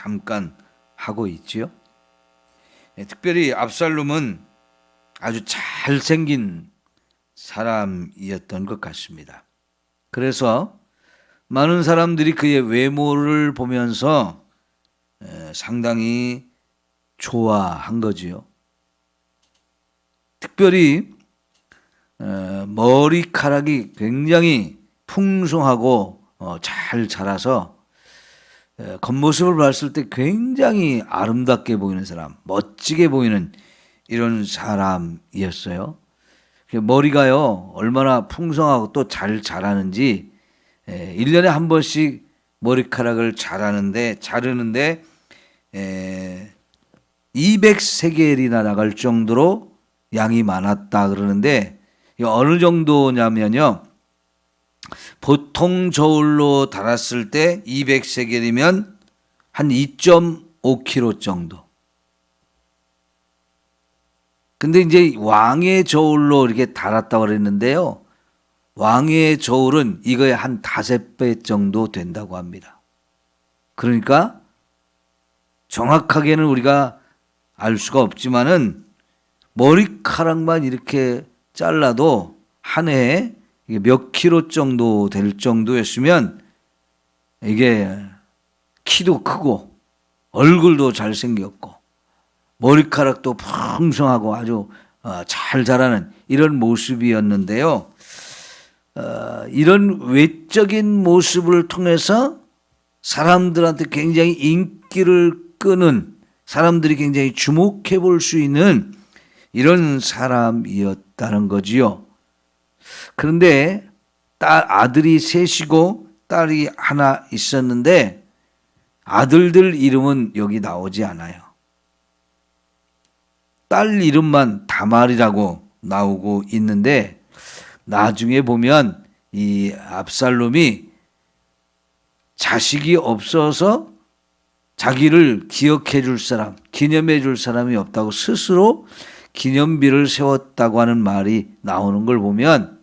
잠깐 하고 있지요. 특별히 압살롬은 아주 잘생긴 사람이었던 것 같습니다. 그래서 많은 사람들이 그의 외모를 보면서 상당히 좋아한 거지요. 특별히 머리카락이 굉장히 풍성하고 잘 자라서 겉모습을 봤을 때 굉장히 아름답게 보이는 사람, 멋지게 보이는 이런 사람이었어요. 머리가요 얼마나 풍성하고 또 잘 자라는지 1년에 한 번씩 머리카락을 자르는데 200세겔이나 나갈 정도로 양이 많았다 그러는데 어느 정도냐면요. 보통 저울로 달았을 때 200세겔이면 한 2.5kg 정도. 근데 이제 왕의 저울로 이렇게 달았다고 그랬는데요. 왕의 저울은 이거의 한 5배 정도 된다고 합니다. 그러니까 정확하게는 우리가 알 수가 없지만은 머리카락만 이렇게 잘라도 한 해에 몇 킬로 정도 될 정도였으면 이게 키도 크고 얼굴도 잘생겼고 머리카락도 풍성하고 아주 잘 자라는 이런 모습이었는데요. 이런 외적인 모습을 통해서 사람들한테 굉장히 인기를 끄는 사람들이 굉장히 주목해 볼 수 있는 이런 사람이었다는 거지요. 그런데 아들이 셋이고 딸이 하나 있었는데 아들들 이름은 여기 나오지 않아요. 딸 이름만 다말이라고 나오고 있는데 나중에 보면 이 압살롬이 자식이 없어서 자기를 기억해 줄 사람, 기념해 줄 사람이 없다고 스스로 기념비를 세웠다고 하는 말이 나오는 걸 보면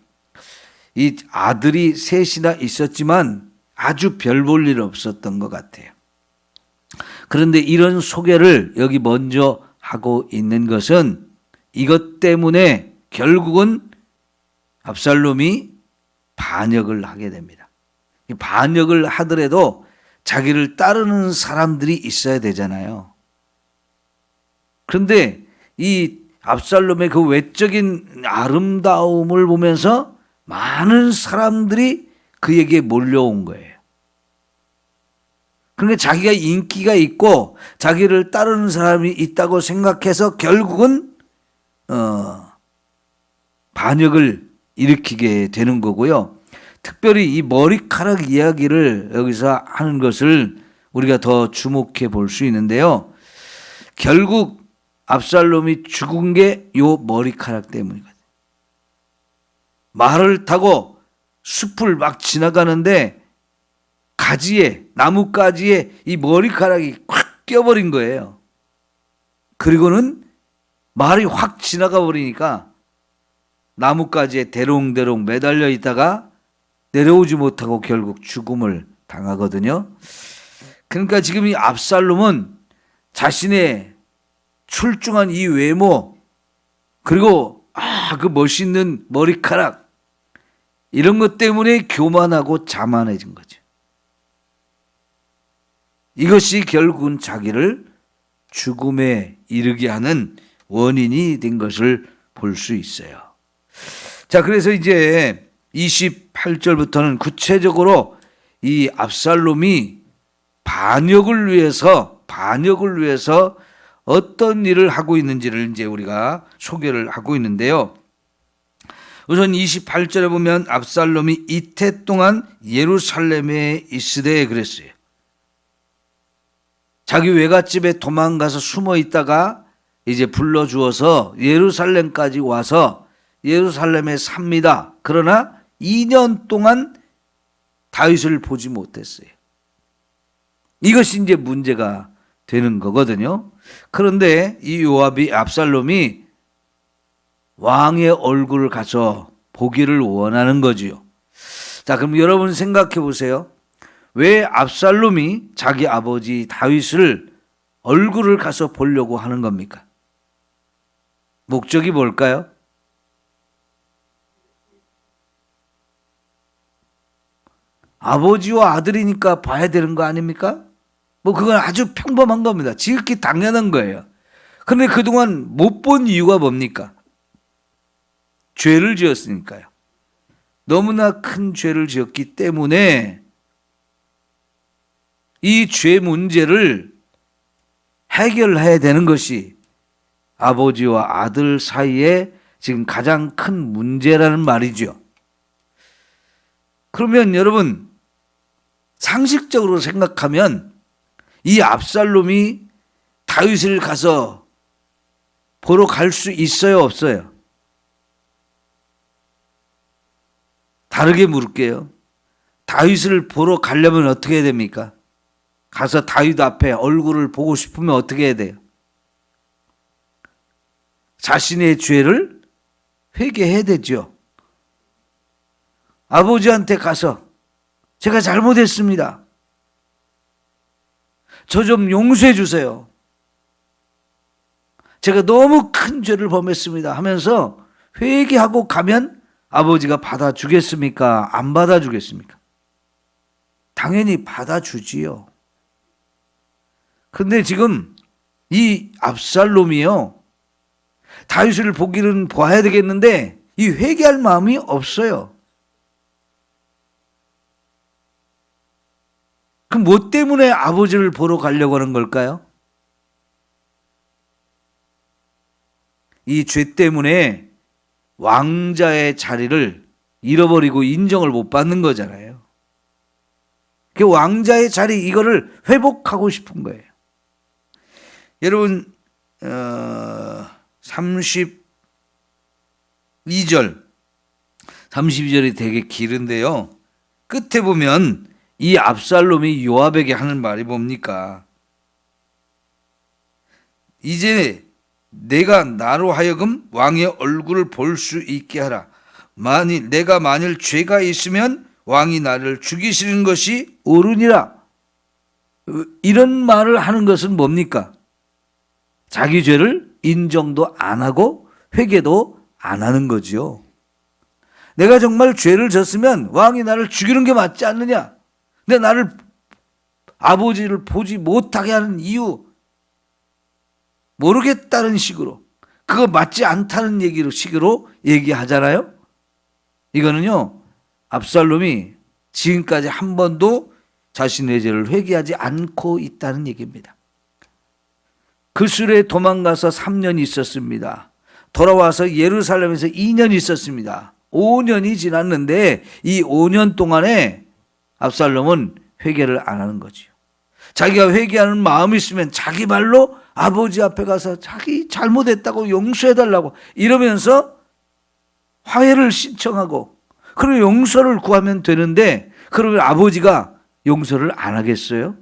이 아들이 셋이나 있었지만 아주 별 볼 일 없었던 것 같아요. 그런데 이런 소개를 여기 먼저 하고 있는 것은 이것 때문에 결국은 압살롬이 반역을 하게 됩니다. 반역을 하더라도 자기를 따르는 사람들이 있어야 되잖아요. 그런데 이 압살롬의 그 외적인 아름다움을 보면서 많은 사람들이 그에게 몰려온 거예요. 그러니까 자기가 인기가 있고 자기를 따르는 사람이 있다고 생각해서 결국은 반역을 일으키게 되는 거고요. 특별히 이 머리카락 이야기를 여기서 하는 것을 우리가 더 주목해 볼 수 있는데요. 결국 압살롬이 죽은 게 요 머리카락 때문이거든요. 말을 타고 숲을 막 지나가는데 가지에 나뭇가지에 이 머리카락이 확 껴버린 거예요. 그리고는 말이 확 지나가 버리니까 나뭇가지에 대롱대롱 매달려 있다가 내려오지 못하고 결국 죽음을 당하거든요. 그러니까 지금 이 압살롬은 자신의 출중한 이 외모 그리고 그 멋있는 머리카락 이런 것 때문에 교만하고 자만해진 거죠. 이것이 결국은 자기를 죽음에 이르게 하는 원인이 된 것을 볼 수 있어요. 자, 그래서 이제 28절부터는 구체적으로 이 압살롬이 반역을 위해서 어떤 일을 하고 있는지를 이제 우리가 소개를 하고 있는데요. 우선 28절에 보면 압살롬이 이태 동안 예루살렘에 있으되 그랬어요. 자기 외갓집에 도망가서 숨어 있다가 이제 불러주어서 예루살렘까지 와서 예루살렘에 삽니다. 그러나 2년 동안 다윗을 보지 못했어요. 이것이 이제 문제가 되는 거거든요. 그런데 이 요압이 압살롬이 왕의 얼굴을 가서 보기를 원하는 거지요. 자, 그럼 여러분 생각해 보세요. 왜 압살롬이 자기 아버지 다윗을 얼굴을 가서 보려고 하는 겁니까? 목적이 뭘까요? 아버지와 아들이니까 봐야 되는 거 아닙니까? 뭐 그건 아주 평범한 겁니다. 지극히 당연한 거예요. 그런데 그동안 못 본 이유가 뭡니까? 죄를 지었으니까요. 너무나 큰 죄를 지었기 때문에 이 죄 문제를 해결해야 되는 것이 아버지와 아들 사이에 지금 가장 큰 문제라는 말이죠. 그러면 여러분, 상식적으로 생각하면 이 압살롬이 다윗을 가서 보러 갈 수 있어요, 없어요? 다르게 물을게요. 다윗을 보러 가려면 어떻게 해야 됩니까? 가서 다윗 앞에 얼굴을 보고 싶으면 어떻게 해야 돼요? 자신의 죄를 회개해야 되죠. 아버지한테 가서 제가 잘못했습니다. 저 좀 용서해 주세요. 제가 너무 큰 죄를 범했습니다 하면서 회개하고 가면 아버지가 받아주겠습니까? 안 받아주겠습니까? 당연히 받아주지요. 근데 지금 이 압살롬이요, 다윗을 보기는 봐야 되겠는데 이 회개할 마음이 없어요. 그럼 뭐 때문에 아버지를 보러 가려고 하는 걸까요? 이 죄 때문에 왕자의 자리를 잃어버리고 인정을 못 받는 거잖아요. 그 왕자의 자리, 이거를 회복하고 싶은 거예요. 여러분 32절이 되게 길은데요, 끝에 보면 이 압살롬이 요압에게 하는 말이 뭡니까? 이제 내가 나로 하여금 왕의 얼굴을 볼 수 있게 하라. 내가 만일 죄가 있으면 왕이 나를 죽이시는 것이 옳으니라. 이런 말을 하는 것은 뭡니까? 자기 죄를 인정도 안 하고 회개도 안 하는 거지요. 내가 정말 죄를 졌으면 왕이 나를 죽이는 게 맞지 않느냐? 근데 나를 아버지를 보지 못하게 하는 이유 모르겠다는 식으로, 그거 맞지 않다는 식으로 얘기하잖아요. 이거는요, 압살롬이 지금까지 한 번도 자신의 죄를 회개하지 않고 있다는 얘기입니다. 그술에 도망가서 3년 있었습니다. 돌아와서 예루살렘에서 2년 있었습니다. 5년이 지났는데 이 5년 동안에 압살롬은 회개를 안 하는 거죠. 자기가 회개하는 마음이 있으면 자기 발로 아버지 앞에 가서 자기 잘못했다고 용서해달라고 이러면서 화해를 신청하고, 그리고 용서를 구하면 되는데, 그러면 아버지가 용서를 안 하겠어요?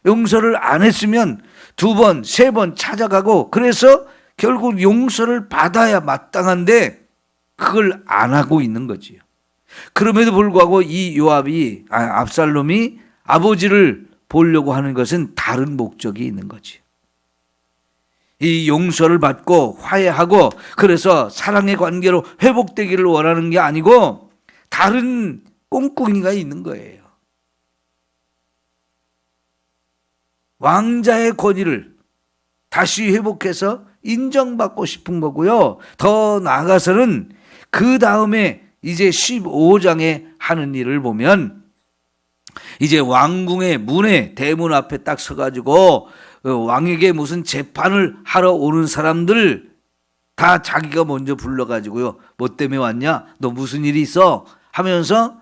용서를 안 했으면 2번, 3번 찾아가고, 그래서 결국 용서를 받아야 마땅한데 그걸 안 하고 있는 거지요. 그럼에도 불구하고 이 압살롬이 아버지를 보려고 하는 것은 다른 목적이 있는 거지. 이 용서를 받고 화해하고 그래서 사랑의 관계로 회복되기를 원하는 게 아니고 다른 꿍꿍이가 있는 거예요. 왕자의 권위를 다시 회복해서 인정받고 싶은 거고요. 더 나아가서는 그 다음에 이제 15장에 하는 일을 보면 이제 왕궁의 문에 대문 앞에 딱 서가지고 왕에게 무슨 재판을 하러 오는 사람들 다 자기가 먼저 불러가지고요. 뭐 때문에 왔냐? 너 무슨 일이 있어? 하면서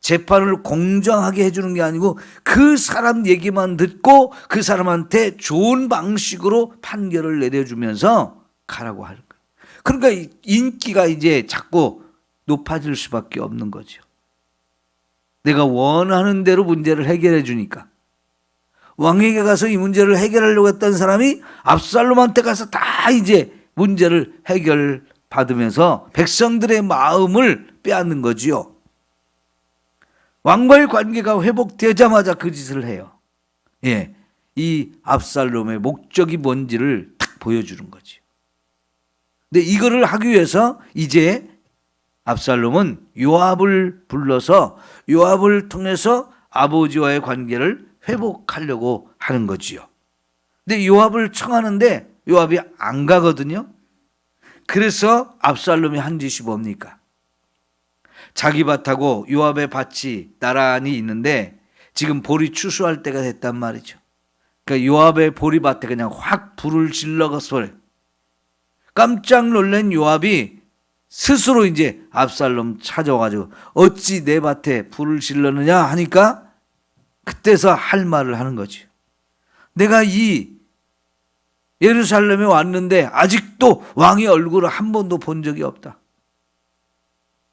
재판을 공정하게 해주는 게 아니고 그 사람 얘기만 듣고 그 사람한테 좋은 방식으로 판결을 내려주면서 가라고 하는 거예요. 그러니까 인기가 이제 자꾸 높아질 수밖에 없는 거죠. 내가 원하는 대로 문제를 해결해 주니까. 왕에게 가서 이 문제를 해결하려고 했던 사람이 압살롬한테 가서 다 이제 문제를 해결받으면서 백성들의 마음을 빼앗는 거지요. 왕과의 관계가 회복되자마자 그 짓을 해요. 예, 이 압살롬의 목적이 뭔지를 딱 보여주는 거죠. 근데 이거를 하기 위해서 이제 압살롬은 요압을 불러서 요압을 통해서 아버지와의 관계를 회복하려고 하는 거지요. 근데 요압을 청하는데 요압이 안 가거든요. 그래서 압살롬이 한 짓이 뭡니까? 자기 밭하고 요압의 밭이 나란히 있는데 지금 보리 추수할 때가 됐단 말이죠. 그러니까 요압의 보리밭에 그냥 확 불을 질러서 깜짝 놀란 요압이 스스로 이제 압살롬 찾아와가지고 어찌 내 밭에 불을 질렀느냐 하니까 그때서 할 말을 하는 거죠. 내가 이 예루살렘에 왔는데 아직도 왕의 얼굴을 한 번도 본 적이 없다.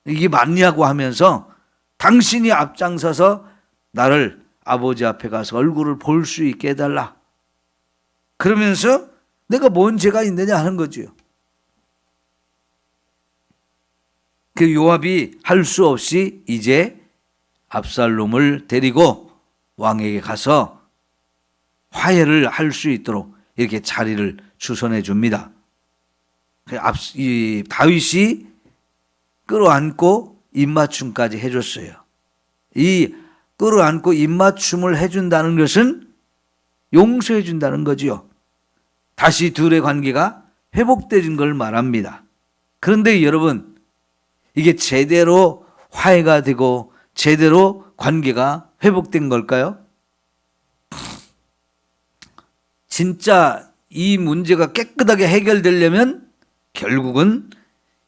이게 맞냐고 하면서 당신이 앞장서서 나를 아버지 앞에 가서 얼굴을 볼 수 있게 해달라. 그러면서 내가 뭔 죄가 있느냐 하는 거죠. 그 요압이 할 수 없이 이제 압살롬을 데리고 왕에게 가서 화해를 할 수 있도록 이렇게 자리를 주선해 줍니다. 다윗이 끌어안고 입맞춤까지 해줬어요. 이 끌어안고 입맞춤을 해준다는 것은 용서해 준다는 거지요. 다시 둘의 관계가 회복되는 걸 말합니다. 그런데 여러분, 이게 제대로 화해가 되고 제대로 관계가 회복된 걸까요? 진짜 이 문제가 깨끗하게 해결되려면 결국은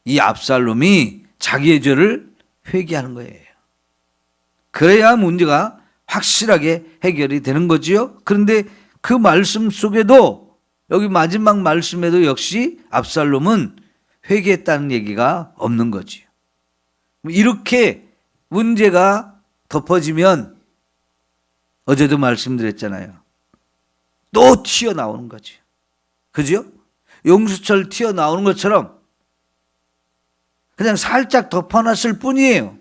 이 압살롬이 자기의 죄를 회개하는 거예요. 그래야 문제가 확실하게 해결이 되는 거지요. 그런데 그 말씀 속에도 여기 마지막 말씀에도 역시 압살롬은 회개했다는 얘기가 없는 거지요. 이렇게 문제가 덮어지면 어제도 말씀드렸잖아요. 또 튀어나오는 거죠. 그죠? 용수철 튀어나오는 것처럼 그냥 살짝 덮어놨을 뿐이에요.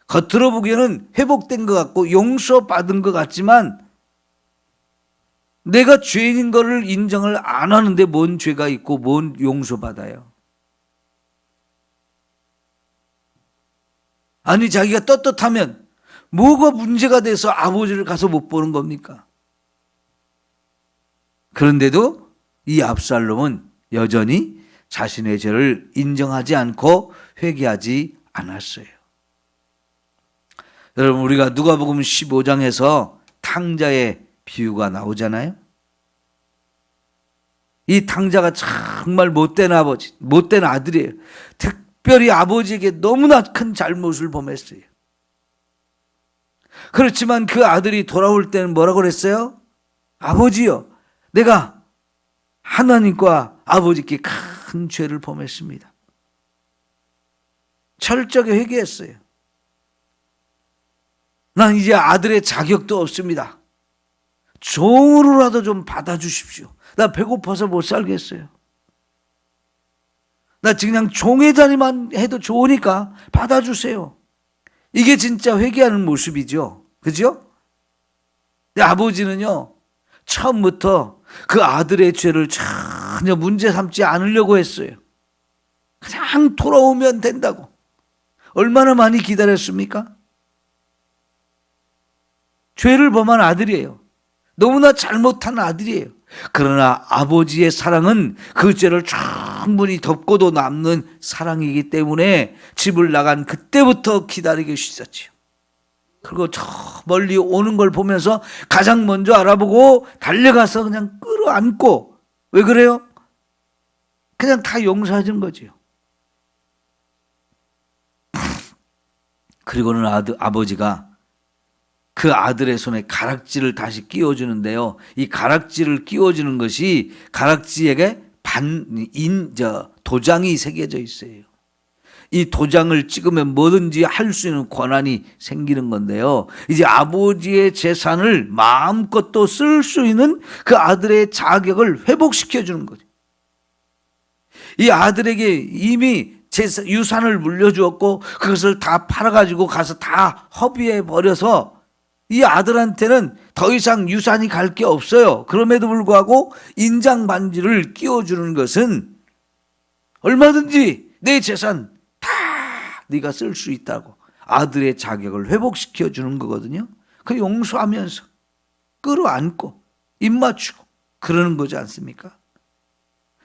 겉으로 보기에는 회복된 것 같고 용서받은 것 같지만 내가 죄인인 것을 인정을 안 하는데 뭔 죄가 있고 뭔 용서받아요. 아니 자기가 떳떳하면 뭐가 문제가 돼서 아버지를 가서 못 보는 겁니까? 그런데도 이 압살롬은 여전히 자신의 죄를 인정하지 않고 회개하지 않았어요. 여러분, 우리가 누가복음 15장에서 탕자의 비유가 나오잖아요. 이 탕자가 정말 못된 아버지, 못된 아들이에요. 특별히 아버지에게 너무나 큰 잘못을 범했어요. 그렇지만 그 아들이 돌아올 때는 뭐라고 그랬어요? 아버지요, 내가 하나님과 아버지께 큰 죄를 범했습니다. 철저하게 회개했어요. 난 이제 아들의 자격도 없습니다. 종으로라도 좀 받아주십시오. 나 배고파서 못 살겠어요. 나 그냥 종의 자리만 해도 좋으니까 받아주세요. 이게 진짜 회개하는 모습이죠. 그죠? 근데 아버지는요, 처음부터 그 아들의 죄를 전혀 문제 삼지 않으려고 했어요. 그냥 돌아오면 된다고. 얼마나 많이 기다렸습니까? 죄를 범한 아들이에요. 너무나 잘못한 아들이에요. 그러나 아버지의 사랑은 그 죄를 충분히 덮고도 남는 사랑이기 때문에 집을 나간 그때부터 기다리기 시작했죠. 그리고 저 멀리 오는 걸 보면서 가장 먼저 알아보고 달려가서 그냥 끌어안고, 왜 그래요? 그냥 다 용서해 준 거죠. 그리고는 아버지가 그 아들의 손에 가락지를 다시 끼워주는데요. 이 가락지를 끼워주는 것이 가락지에게 도장이 새겨져 있어요. 이 도장을 찍으면 뭐든지 할 수 있는 권한이 생기는 건데요. 이제 아버지의 재산을 마음껏 또 쓸 수 있는 그 아들의 자격을 회복시켜 주는 거죠. 이 아들에게 이미 유산을 물려주었고 그것을 다 팔아가지고 가서 다 허비해 버려서 이 아들한테는 더 이상 유산이 갈 게 없어요. 그럼에도 불구하고 인장 반지를 끼워주는 것은 얼마든지 내 재산 다 네가 쓸 수 있다고 아들의 자격을 회복시켜 주는 거거든요. 그 용서하면서 끌어안고 입 맞추고 그러는 거지 않습니까?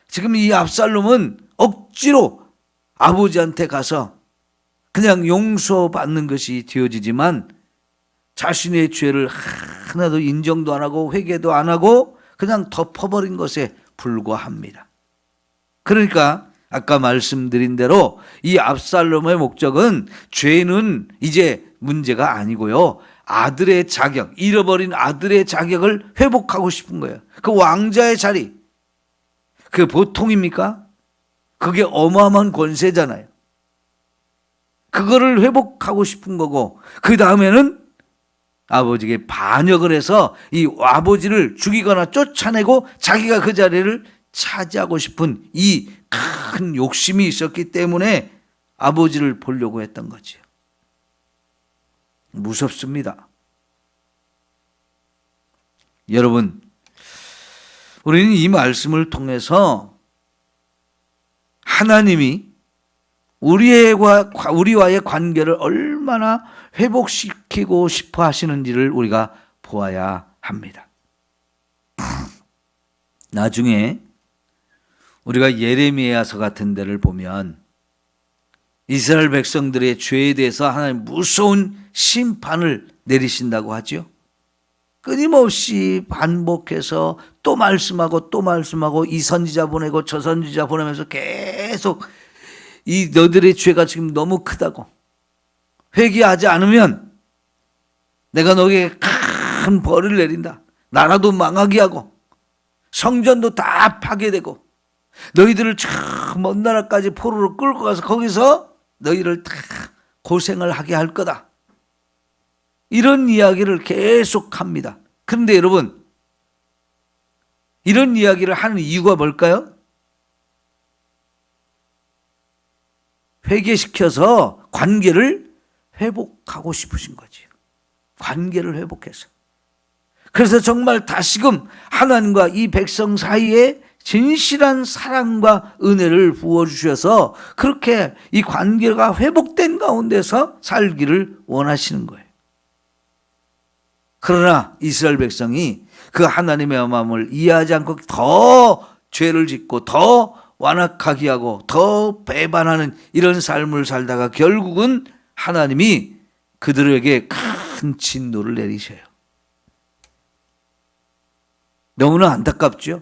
지금 이 압살롬은 억지로 아버지한테 가서 그냥 용서받는 것이 되어지지만 자신의 죄를 하나도 인정도 안 하고 회개도 안 하고 그냥 덮어버린 것에 불과합니다. 그러니까 아까 말씀드린 대로 이 압살롬의 목적은 죄는 이제 문제가 아니고요. 아들의 자격, 잃어버린 아들의 자격을 회복하고 싶은 거예요. 그 왕자의 자리, 그게 보통입니까? 그게 어마어마한 권세잖아요. 그거를 회복하고 싶은 거고 그 다음에는 아버지에게 반역을 해서 이 아버지를 죽이거나 쫓아내고 자기가 그 자리를 차지하고 싶은 이 큰 욕심이 있었기 때문에 아버지를 보려고 했던 거죠. 무섭습니다. 여러분, 우리는 이 말씀을 통해서 하나님이 우리와의 관계를 얼마나 회복시키고 싶어 하시는지를 우리가 보아야 합니다. 나중에 우리가 예레미야서 같은 데를 보면 이스라엘 백성들의 죄에 대해서 하나님 무서운 심판을 내리신다고 하죠. 끊임없이 반복해서 또 말씀하고 또 말씀하고 이 선지자 보내고 저 선지자 보내면서 계속 이 너들의 죄가 지금 너무 크다고 회개하지 않으면 내가 너에게 큰 벌을 내린다. 나라도 망하게 하고 성전도 다 파괴되고 너희들을 저 먼 나라까지 포로로 끌고 가서 거기서 너희를 다 고생을 하게 할 거다. 이런 이야기를 계속합니다. 그런데 여러분, 이런 이야기를 하는 이유가 뭘까요? 회개시켜서 관계를 회복하고 싶으신 거지요. 관계를 회복해서. 그래서 정말 다시금 하나님과 이 백성 사이에 진실한 사랑과 은혜를 부어주셔서 그렇게 이 관계가 회복된 가운데서 살기를 원하시는 거예요. 그러나 이스라엘 백성이 그 하나님의 마음을 이해하지 않고 더 죄를 짓고 더 완악하게 하고 더 배반하는 이런 삶을 살다가 결국은 하나님이 그들에게 큰 진노를 내리셔요. 너무나 안타깝죠?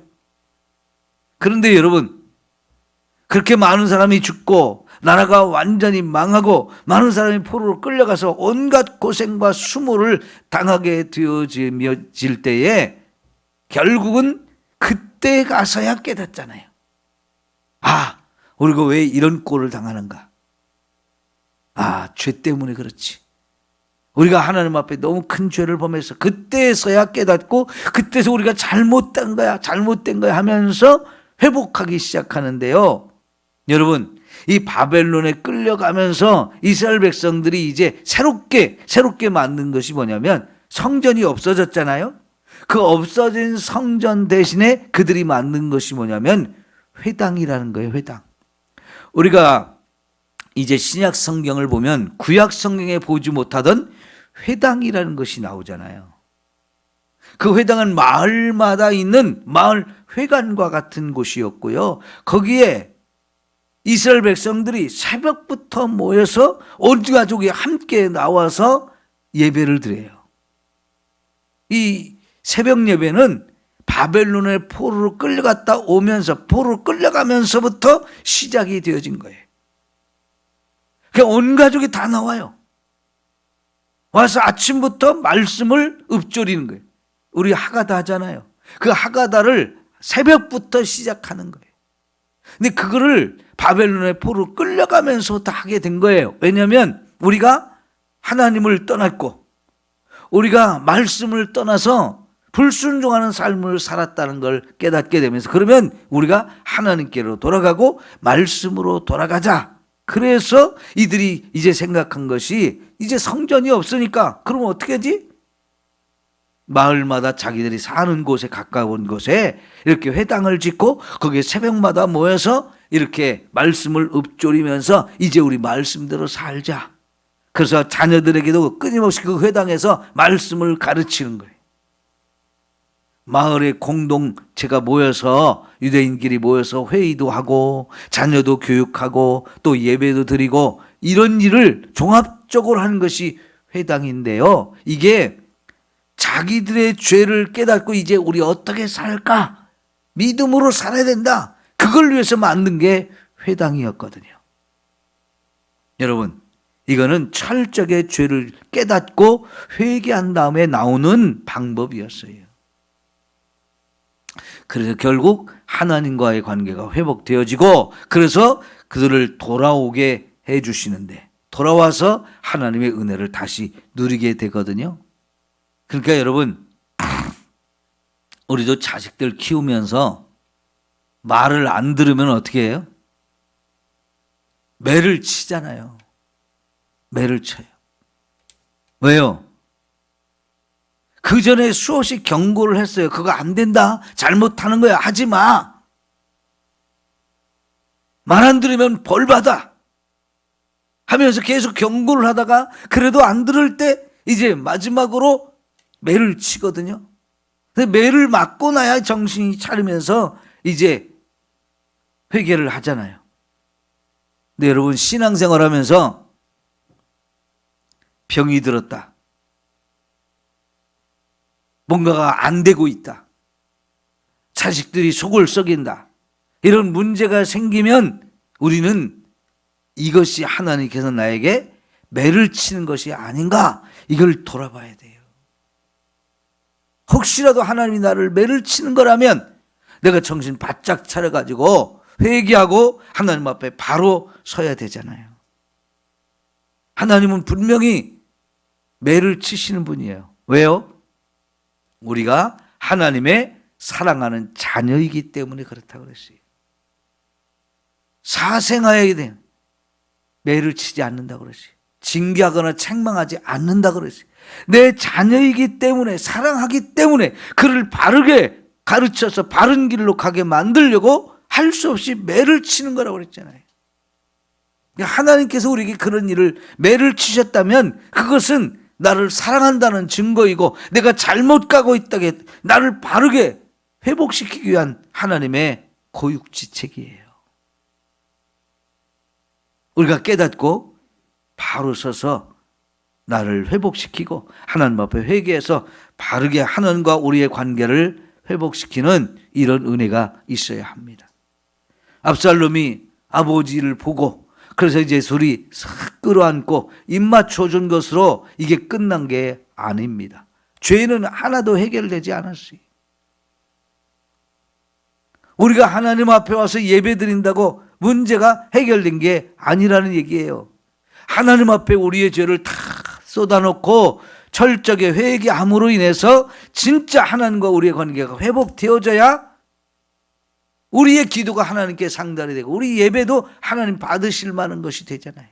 그런데 여러분, 그렇게 많은 사람이 죽고 나라가 완전히 망하고 많은 사람이 포로로 끌려가서 온갖 고생과 수모를 당하게 되어질 때에 결국은 그때 가서야 깨닫잖아요. 아, 우리가 왜 이런 꼴을 당하는가? 아, 죄 때문에 그렇지. 우리가 하나님 앞에 너무 큰 죄를 범해서 그때서야 깨닫고 그때서 우리가 잘못된 거야 하면서 회복하기 시작하는데요. 여러분, 이 바벨론에 끌려가면서 이스라엘 백성들이 이제 새롭게 만든 것이 뭐냐면 성전이 없어졌잖아요. 그 없어진 성전 대신에 그들이 만든 것이 뭐냐면 회당이라는 거예요. 회당. 우리가 이제 신약 성경을 보면 구약 성경에 보지 못하던 회당이라는 것이 나오잖아요. 그 회당은 마을마다 있는 마을 회관과 같은 곳이었고요. 거기에 이스라엘 백성들이 새벽부터 모여서 온 가족이 함께 나와서 예배를 드려요. 이 새벽 예배는 바벨론의 포로로 끌려갔다 오면서 포로로 끌려가면서부터 시작이 되어진 거예요. 그러니까 온 가족이 다 나와요. 와서 아침부터 말씀을 읊조리는 거예요. 우리 하가다 하잖아요. 그 하가다를 새벽부터 시작하는 거예요. 근데 그거를 바벨론의 포로로 끌려가면서 다 하게 된 거예요. 왜냐하면 우리가 하나님을 떠났고 우리가 말씀을 떠나서 불순종하는 삶을 살았다는 걸 깨닫게 되면서 그러면 우리가 하나님께로 돌아가고 말씀으로 돌아가자. 그래서 이들이 이제 생각한 것이 이제 성전이 없으니까 그럼 어떻게 하지? 마을마다 자기들이 사는 곳에 가까운 곳에 이렇게 회당을 짓고 거기에 새벽마다 모여서 이렇게 말씀을 읊조리면서 이제 우리 말씀대로 살자. 그래서 자녀들에게도 끊임없이 그 회당에서 말씀을 가르치는 거예요. 마을의 공동체가 모여서 유대인끼리 모여서 회의도 하고 자녀도 교육하고 또 예배도 드리고 이런 일을 종합적으로 하는 것이 회당인데요. 이게 자기들의 죄를 깨닫고 이제 우리 어떻게 살까? 믿음으로 살아야 된다. 그걸 위해서 만든 게 회당이었거든요. 여러분, 이거는 철저하게 죄를 깨닫고 회개한 다음에 나오는 방법이었어요. 그래서 결국 하나님과의 관계가 회복되어지고 그래서 그들을 돌아오게 해주시는데 돌아와서 하나님의 은혜를 다시 누리게 되거든요. 그러니까 여러분, 우리도 자식들 키우면서 말을 안 들으면 어떻게 해요? 매를 치잖아요. 매를 쳐요. 왜요? 그 전에 수없이 경고를 했어요. 그거 안 된다. 잘못하는 거야. 하지 마. 말 안 들으면 벌 받아. 하면서 계속 경고를 하다가 그래도 안 들을 때 이제 마지막으로 매를 치거든요. 근데 매를 맞고 나야 정신이 차리면서 이제 회개를 하잖아요. 근데 여러분, 신앙생활 하면서 병이 들었다. 뭔가가 안 되고 있다. 자식들이 속을 썩인다. 이런 문제가 생기면 우리는 이것이 하나님께서 나에게 매를 치는 것이 아닌가, 이걸 돌아봐야 돼요. 혹시라도 하나님이 나를 매를 치는 거라면 내가 정신 바짝 차려가지고 회개하고 하나님 앞에 바로 서야 되잖아요. 하나님은 분명히 매를 치시는 분이에요. 왜요? 우리가 하나님의 사랑하는 자녀이기 때문에 그렇다고 그랬어요. 사생아에게 대한 매를 치지 않는다고 그랬어요. 징계하거나 책망하지 않는다고 그랬어요. 내 자녀이기 때문에, 사랑하기 때문에 그를 바르게 가르쳐서 바른 길로 가게 만들려고 할 수 없이 매를 치는 거라고 그랬잖아요. 하나님께서 우리에게 그런 일을 매를 치셨다면 그것은 나를 사랑한다는 증거이고 내가 잘못 가고 있다게 나를 바르게 회복시키기 위한 하나님의 고육지책이에요. 우리가 깨닫고 바로 서서 나를 회복시키고 하나님 앞에 회개해서 바르게 하나님과 우리의 관계를 회복시키는 이런 은혜가 있어야 합니다. 압살롬이 아버지를 보고 그래서 이제 둘이 싹 끌어안고 입맞춰 준 것으로 이게 끝난 게 아닙니다. 죄는 하나도 해결되지 않았어요. 우리가 하나님 앞에 와서 예배 드린다고 문제가 해결된 게 아니라는 얘기예요. 하나님 앞에 우리의 죄를 다 쏟아놓고 철저하게 회개함으로 인해서 진짜 하나님과 우리의 관계가 회복되어져야 우리의 기도가 하나님께 상달이 되고 우리 예배도 하나님 받으실 만한 것이 되잖아요.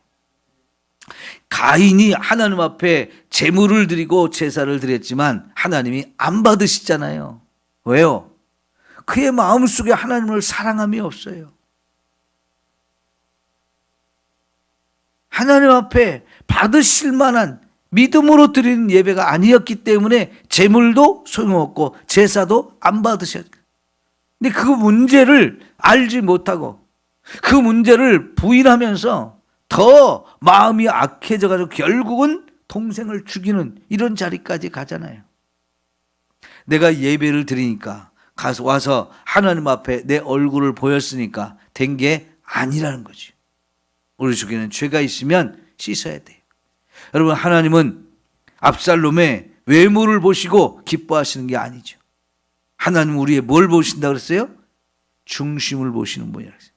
가인이 하나님 앞에 제물을 드리고 제사를 드렸지만 하나님이 안 받으시잖아요. 왜요? 그의 마음속에 하나님을 사랑함이 없어요. 하나님 앞에 받으실 만한 믿음으로 드리는 예배가 아니었기 때문에 제물도 소용없고 제사도 안 받으셨어요. 근데 그 문제를 알지 못하고 그 문제를 부인하면서 더 마음이 악해져가지고 결국은 동생을 죽이는 이런 자리까지 가잖아요. 내가 예배를 드리니까 가서 와서 하나님 앞에 내 얼굴을 보였으니까 된 게 아니라는 거죠. 우리 속에는 죄가 있으면 씻어야 돼요. 여러분, 하나님은 압살롬의 외모를 보시고 기뻐하시는 게 아니죠. 하나님은 우리의 뭘 보신다 그랬어요? 중심을 보시는 분이라고 했어요.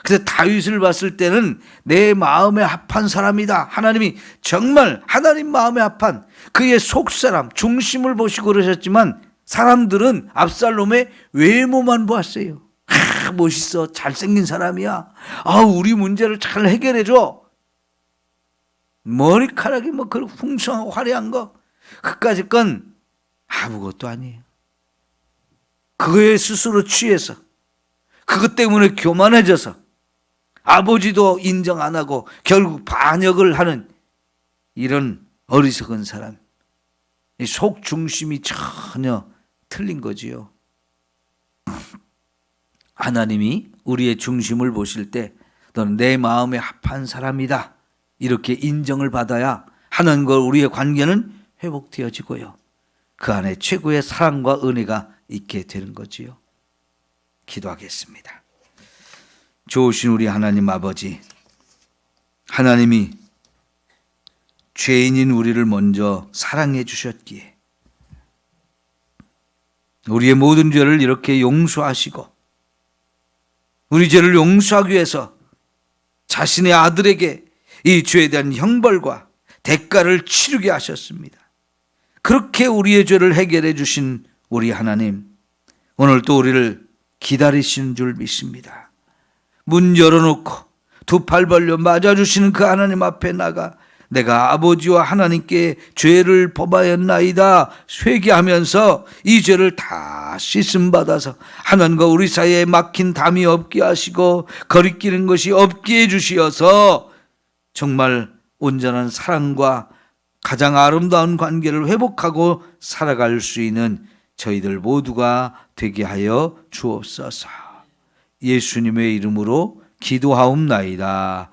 그래서 다윗을 봤을 때는 내 마음에 합한 사람이다. 하나님이 정말 하나님 마음에 합한 그의 속사람, 중심을 보시고 그러셨지만 사람들은 압살롬의 외모만 보았어요. 멋있어. 잘생긴 사람이야. 우리 문제를 잘 해결해줘. 머리카락이 뭐 그런 풍성하고 화려한 거. 그까짓 건 아무것도 아니에요. 그거에 스스로 취해서, 그것 때문에 교만해져서 아버지도 인정 안 하고 결국 반역을 하는 이런 어리석은 사람. 이 속 중심이 전혀 틀린 거지요. 하나님이 우리의 중심을 보실 때 너는 내 마음에 합한 사람이다, 이렇게 인정을 받아야 하나님과 우리의 관계는 회복되어지고요, 그 안에 최고의 사랑과 은혜가 있게 되는 거지요. 기도하겠습니다. 좋으신 우리 하나님 아버지, 하나님이 죄인인 우리를 먼저 사랑해 주셨기에 우리의 모든 죄를 이렇게 용서하시고 우리 죄를 용서하기 위해서 자신의 아들에게 이 죄에 대한 형벌과 대가를 치르게 하셨습니다. 그렇게 우리의 죄를 해결해 주신 우리 하나님, 오늘 또 우리를 기다리시는 줄 믿습니다. 문 열어놓고 두 팔 벌려 맞아주시는 그 하나님 앞에 나가 내가 아버지와 하나님께 죄를 범하였나이다 회개하면서 이 죄를 다 씻음받아서 하나님과 우리 사이에 막힌 담이 없게 하시고 거리끼는 것이 없게 해주시어서 정말 온전한 사랑과 가장 아름다운 관계를 회복하고 살아갈 수 있는 저희들 모두가 되게 하여 주옵소서. 예수님의 이름으로 기도하옵나이다.